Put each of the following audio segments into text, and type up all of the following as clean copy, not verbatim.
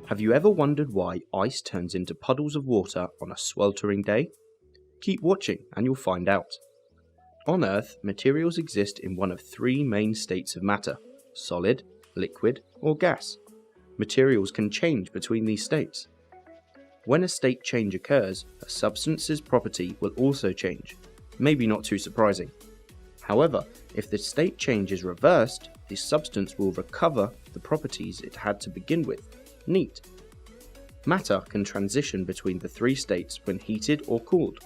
Have you ever wondered why ice turns into puddles of water on a sweltering day? Keep watching and you'll find out. On Earth, materials exist in one of three main states of matter: solid, liquid, or gas. Materials can change between these states. When a state change occurs, a substance's property will also change. Maybe not too surprising. However, if the state change is reversed, the substance will recover the properties it had to begin with. Neat. Matter can transition between the three states when heated or cooled.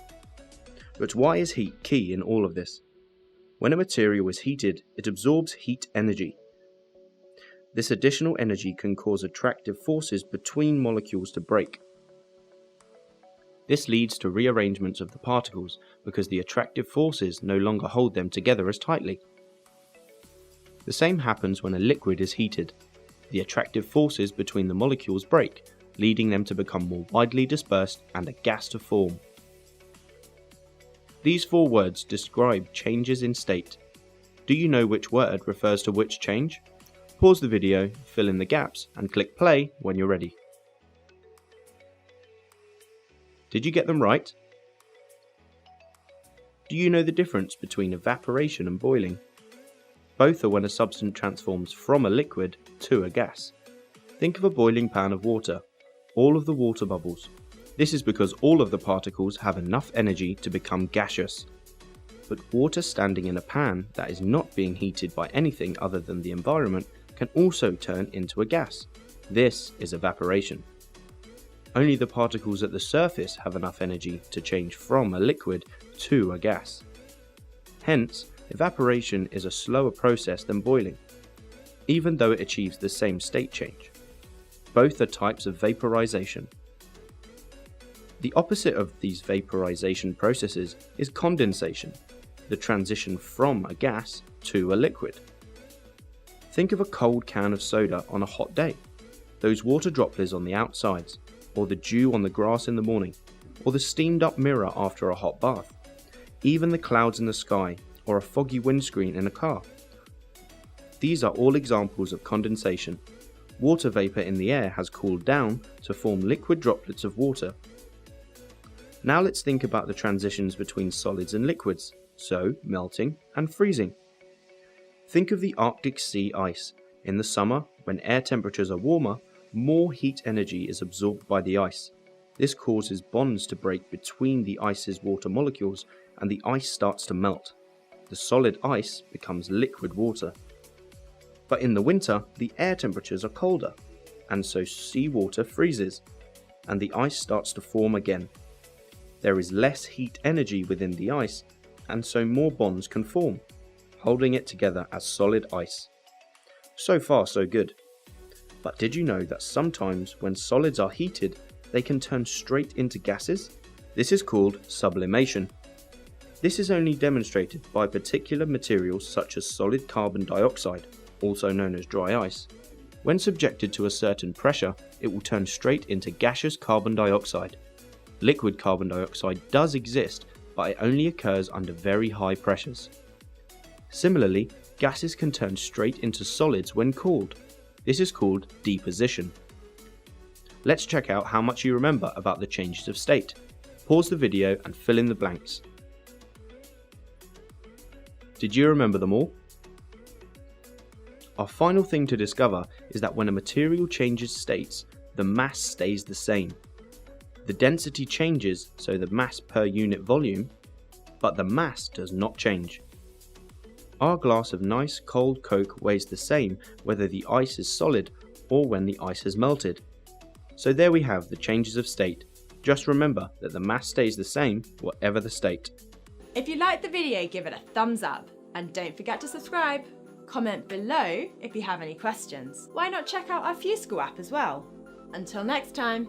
But why is heat key in all of this? When a material is heated, it absorbs heat energy. This additional energy can cause attractive forces between molecules to break. This leads to rearrangements of the particles because the attractive forces no longer hold them together as tightly. The same happens when a liquid is heated. The attractive forces between the molecules break, leading them to become more widely dispersed and a gas to form. These four words describe changes in state. Do you know which word refers to which change? Pause the video, fill in the gaps, and click play when you're ready. Did you get them right? Do you know the difference between evaporation and boiling? Both are when a substance transforms from a liquid to a gas. Think of a boiling pan of water, all of the water bubbles. This is because all of the particles have enough energy to become gaseous. But water standing in a pan that is not being heated by anything other than the environment can also turn into a gas. This is evaporation. Only the particles at the surface have enough energy to change from a liquid to a gas. Hence, evaporation is a slower process than boiling, even though it achieves the same state change. Both are types of vaporization. The opposite of these vaporization processes is condensation, the transition from a gas to a liquid. Think of a cold can of soda on a hot day, those water droplets on the outsides, or the dew on the grass in the morning, or the steamed up mirror after a hot bath, even the clouds in the sky, or a foggy windscreen in a car. These are all examples of condensation. Water vapor in the air has cooled down to form liquid droplets of water. Now let's think about the transitions between solids and liquids, so melting and freezing. Think of the Arctic Sea ice. In the summer, when air temperatures are warmer, more heat energy is absorbed by the ice. This causes bonds to break between the ice's water molecules and the ice starts to melt. The solid ice becomes liquid water. But in the winter, the air temperatures are colder, and so seawater freezes, and the ice starts to form again. There is less heat energy within the ice, and so more bonds can form, holding it together as solid ice. So far, so good. But did you know that sometimes when solids are heated, they can turn straight into gases? This is called sublimation. This is only demonstrated by particular materials such as solid carbon dioxide, also known as dry ice. When subjected to a certain pressure, it will turn straight into gaseous carbon dioxide. Liquid carbon dioxide does exist, but it only occurs under very high pressures. Similarly, gases can turn straight into solids when cooled. This is called deposition. Let's check out how much you remember about the changes of state. Pause the video and fill in the blanks. Did you remember them all? Our final thing to discover is that when a material changes states, the mass stays the same. The density changes, so the mass per unit volume, but the mass does not change. Our glass of nice cold Coke weighs the same whether the ice is solid or when the ice has melted. So there we have the changes of state. Just remember that the mass stays the same whatever the state. If you liked the video, give it a thumbs up and don't forget to subscribe. Comment below if you have any questions. Why not check out our FuseSchool app as well? Until next time.